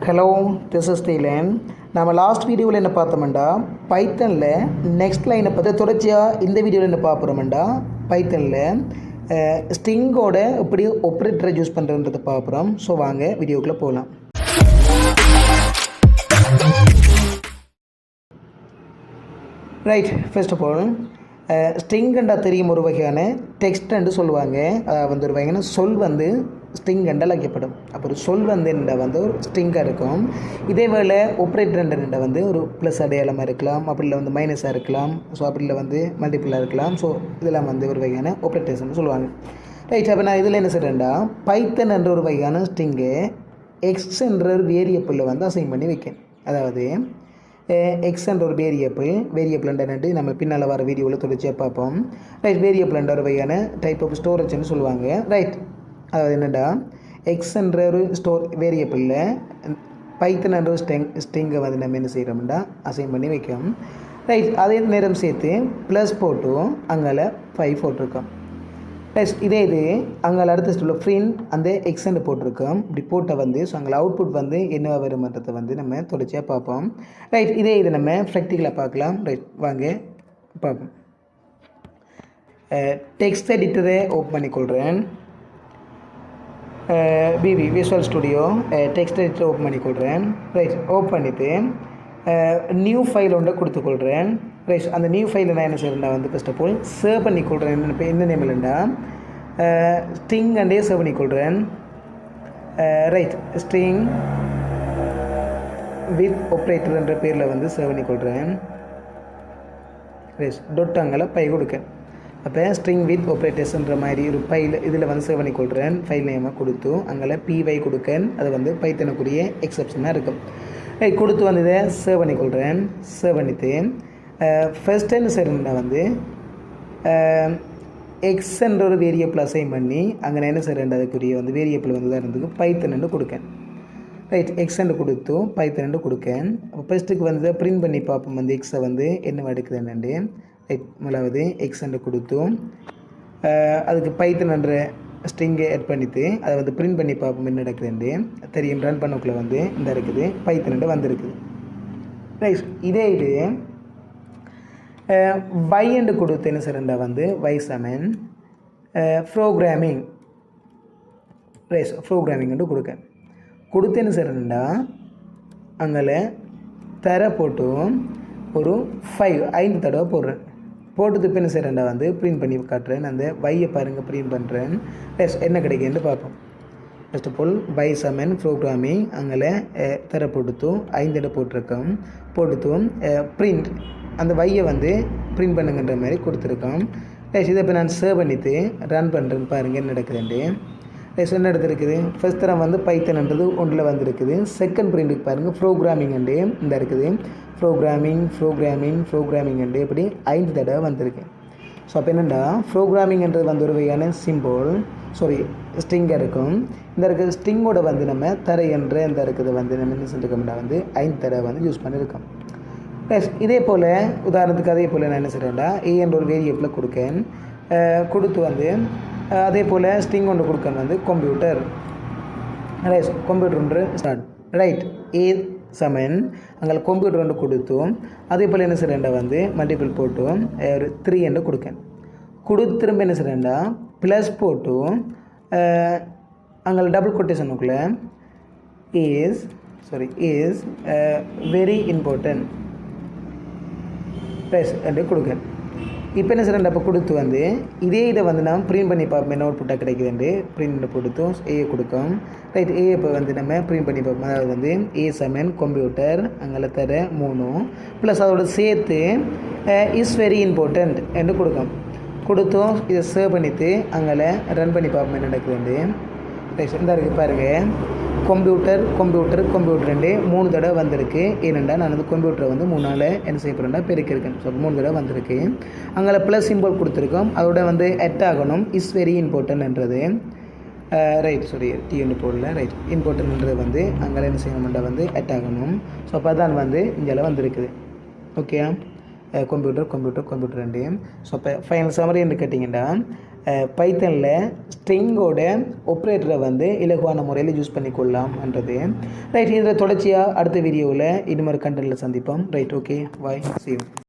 Hello, this is THIKiLAN. நம்ம last வீடியோவில் என்ன பார்த்தோம்டா பைத்தனில் நெக்ஸ்ட் லைனை பற்றி தொடர்ச்சியாக இந்த வீடியோவில் என்ன பார்க்குறோம்டா பைத்தனில் ஸ்ட்ரிங்கோட எப்படி ஆப்ரேட்டரை யூஸ் பண்ணுறதுன்றதை பார்க்குறோம். ஸோ வாங்க வீடியோக்குள்ளே போகலாம். ரைட், ஃபர்ஸ்ட் ஆஃப் ஆல் ஸ்ட்ரிங்கண்டா தெரியும் ஒரு வகையான டெக்ஸ்ட்ன்னு சொல்லுவாங்க. வந்து ஒரு வகையான சொல் வந்து ஸ்ட்ரிங்கண்டால் அழைக்கப்படும். அப்போ ஒரு சொல் வந்து வந்து ஒரு ஸ்ட்ரிங்காக இருக்கும். இதே வேளை ஆப்ரேட்டர்ன்ற வந்து ஒரு ப்ளஸ் அடையாளமாக இருக்கலாம், அப்படி இல்லை வந்து மைனஸாக இருக்கலாம், ஸோ அப்படி இல்லை வந்து மல்டிபிளாக இருக்கலாம். ஸோ இதெல்லாம் வந்து ஒரு வகையான ஆப்ரேட்டர்ஸ்ன்னு சொல்லுவாங்க. ரைட், அப்போ நான் இதில் என்ன செய்கிறேன்டா பைத்தன் என்ற ஒரு வகையான ஸ்ட்ரிங்கை எக்ஸ் என்ற ஒரு வேரியபிளில் வந்து அசைன் பண்ணி வைக்கேன். அதாவது எக்ஸ் என்ற ஒரு வேரியபிள்ன்ட்டு நம்ம பின்னால் வர வீடியோவில் தொடர்ச்சியாக பார்ப்போம். ரைட், வேரியபிள்ன்ற ஒரு வகையான டைப் ஆஃப் ஸ்டோரேஜ்னு சொல்லுவாங்க. ரைட், அதாவது என்னடா எக்ஸ் என்ற ஒரு வேரியபிளில் பைத்தன் என்ற ஒரு ஸ்ட்ரிங்கை வந்து நம்ம என்ன செய்கிறோம்டா அசைன் பண்ணி வைக்கோம். ரைட், அதே நேரம் சேர்த்து ப்ளஸ் போட்டும் அங்கே 5 போட்டிருக்கோம். ரைட், இதே இது அங்கே அடுத்த ஸ்டெப்பில் ஃப்ரிண்ட் அந்த எக்ஸ்ன்னு போட்டிருக்கோம். இப்படி போட்ட வந்து ஸோ அங்கே அவுட்புட் வந்து என்னவா வருமன்றதை வந்து நம்ம தொடர்ச்சியாக பார்ப்போம். ரைட், இதே இது நம்ம ப்ராக்டிக்கலாக பார்க்கலாம். ரைட், வாங்க பார்ப்போம். டெக்ஸ்ட் எடிட்டரை ஓப்பன் பண்ணிக்கொள்கிறேன். Visual Studio text editor open பண்ணிக்கொள்கிறேன். ரைட், ஓப்பன் பண்ணிவிட்டு நியூ ஃபைல் ஒன்றை கொடுத்துக்கொள்கிறேன். ரைட், அந்த நியூ ஃபைல் நான் என்ன செய்கிறேன்டா வந்து ஃபர்ஸ்ட் ஆஃப் ஆல் சேவ் பண்ணிக்கொள்கிறேன். இப்போ என்ன நேம் இல்லைண்டா ஸ்ட்ரிங் அண்டே சேவ் பண்ணிக்கொள்கிறேன். ரைட், ஸ்ட்ரிங் வித் ஆப்ரேட்டர் என்ற பேரில் வந்து சேவ் பண்ணிக்கொள்கிறேன். ரைட், டொட் அங்கே பை கொடுக்கேன். அப்போ ஸ்ட்ரிங் வித் ஆப்ரேட்டர்ஸ்ன்ற மாதிரி ஒரு ஃபைல் இதில் வந்து சேவ் பண்ணிக்கொள்கிறேன். ஃபைல் நேமாக கொடுத்து அங்கே பிவை கொடுக்கேன். அது வந்து பைத்தனுக்குரிய எக்ஸப்ஷனாக இருக்கும். ரைட், கொடுத்து வந்து இதை சேவ் பண்ணிக்கொள்கிறேன். சேவ் பண்ணிவிட்டு ஃபர்ஸ்ட் என்ன செய்கிறேன்னா வந்து எக்ஸ் என்ற ஒரு வேரியபிள் அசைன் பண்ணி அங்கே நான் என்ன செய்கிறேன் அதுக்குரிய வந்து வேரியபிள் வந்து உதாரணத்துக்கு பைத்தன் கொடுக்கேன். ரைட், எக்ஸ்ன்னு கொடுத்து பைத்தன் கொடுக்கேன். அப்போ ஃபஸ்ட்டுக்கு வந்து பிரிண்ட் பண்ணி பார்ப்போம் வந்து எக்ஸை வந்து என்ன எடுக்குதுன்னு. ரைட், முதலாவது எக்ஸ்ன்னு கொடுத்து அதுக்கு பைத்தன் என்ற ஸ்ட்ரிங்கை ஆட் பண்ணிவிட்டு அதை வந்து பிரிண்ட் பண்ணி பார்ப்போம் என்ன நடக்குதுண்டு தெரியும். ரன் பண்ணக்குள்ளே வந்து இந்த இருக்குது பைத்தன் வந்துருக்குது. ரைட், இதே இது வைன்னு கொடுத்து என்ன செய்கிறேன்டா வந்து வைசமன் ப்ரோக்ராமிங் ப்ரோக்ராமிங்ட்டு கொடுக்கேன். கொடுத்து என்ன செய்கிறேன்டா அங்கே தர போட்டு ஒரு 5 தடவை போடுறேன். போட்டது இப்போ என்ன செய்கிறேன்டா வந்து ப்ரிண்ட் பண்ணி காட்டுறேன். அந்த வையை பாருங்கள் ப்ரிண்ட் பண்ணுறேன். என்ன கிடைக்குன்னு பார்ப்போம். ஃபர்ஸ்ட் ஆஃப் ஆல் வை சமன் ப்ரோக்ராமிங் அங்கே தர போட்டு 5 தடவை போட்டிருக்கோம். போட்டு ப்ரிண்ட் அந்த வையை வந்து ப்ரிண்ட் பண்ணுங்கன்ற மாதிரி கொடுத்துருக்கோம். ரைட், இதை இப்போ நான் சேவ் பண்ணிவிட்டு ரன் பண்ணுறேன்னு பாருங்கள் என்ன நடக்குதுண்டு. ரைட், என்ன எடுத்துருக்குது ஃபர்ஸ்ட் தரம் வந்து பைத்தன்ன்றது ஒன்றில் வந்துருக்குது. செகண்ட் ப்ரிண்ட்டுக்கு பாருங்கள் ப்ரோக்ராமிங்ண்டு இந்த இருக்குது ப்ரோக்ராமிங்ண்டு இப்படி 5 தடவை வந்திருக்கு. ஸோ அப்போ என்னென்னா ப்ரோக்ராமிங்ன்றது வந்து ஒரு வகையான சிம்பிள் ஸ்ட்ரிங்காக இருக்கும். இந்த இருக்கிற ஸ்ட்ரிங்கோட வந்து நம்ம தர என்ற இந்த இருக்கிறத வந்து நம்ம என்ன செஞ்சுருக்கோம்னா வந்து 5 தடவை வந்து யூஸ் பண்ணியிருக்கோம். ப்ளஸ் இதே போல் உதாரணத்துக்கு அதே போல் நான் என்ன செய்கிறேன்டா ஏ என்ற ஒரு வேரியபிளில் கொடுக்கேன். கொடுத்து வந்து அதே போல் ஸ்ட்ரிங் ஒன்று கொடுக்கணும் வந்து கம்ப்யூட்டர். ரைட், கம்ப்யூட்டர் ஒன்று ஸ்டார்ட். ரைட், ஏ சமன் அங்கே கம்ப்யூட்டர் ஒன்று கொடுத்தோம். அதே போல் என்ன செய்கிறேன்டா வந்து மல்டிபிள் போட்டும் ஒரு 3 என்று கொடுக்கேன். திரும்ப என்ன செய்கிறேன்டா ப்ளஸ் போட்டும் அங்கே டபுள் கொட்டேஷனுக்குள்ளே இஸ் வெரி இம்பார்ட்டன்ட் ப்ளஸ் என்று கொடுக்கேன். இப்போ என்ன செய்கிறேன் அப்போ கொடுத்து வந்து இதே இதை வந்து நான் ப்ரிண்ட் பண்ணி பார்ப்போம் என்ன அவுட்புட்டாக கிடைக்குதுண்டு ப்ரிண்ட் கொடுத்தும் ஏ கொடுக்கும். ரைட், ஏ இப்போ வந்து நம்ம ப்ரிண்ட் பண்ணி பார்ப்போம். அதாவது வந்து ஏ சமன் கம்ப்யூட்டர் அங்கே தர 3 ப்ளஸ் அதோட சேர்த்து இஸ் வெரி இம்பார்ட்டன்ட் என்று கொடுக்கும். கொடுத்தும் இதை சேவ் பண்ணிவிட்டு அங்கே ரன் பண்ணி பார்ப்போம் என்ன நடக்குதுண்டு. ரைட், இந்த இருக்குது பாருங்கள் கம்ப்யூட்டர் 3 தடவை வந்திருக்கு. ஏனெண்டா நான் வந்து கம்ப்யூட்டரை வந்து 3 என்ன செய்ய போகிறேன்டா பெருக்கிருக்கேன். ஸோ 3 தடவை வந்திருக்கு. அங்கே ப்ளஸ் சிம்பிள் கொடுத்துருக்கோம். அதோட வந்து எட் ஆகணும் இஸ் வெரி இம்பார்ட்டன்ட்ன்றது. ரைட், டி ஒன்று போடல. ரைட், இம்பார்ட்டன்ட்ன்றது வந்து அங்கே என்ன செய்யணும்டா வந்து எட் ஆகணும். ஸோ அப்போ தான் வந்து இங்கே வந்திருக்குது. ஓகே, கம்ப்யூட்டர் ஸோ இப்போ ஃபைனல் சம்மரி என்று கேட்டிங்கன்னா பைத்தனில் ஸ்ட்ரிங்கோட ஆப்ரேட்டரை வந்து இலகுவான முறையில் யூஸ் பண்ணிக்கொள்ளலாம்ன்றது. ரைட், இதில் தொடர்ச்சியாக அடுத்த வீடியோவில் இன்னும் ஒரு கண்டென்ட்டில் சந்திப்போம். Right, okay, bye, see you.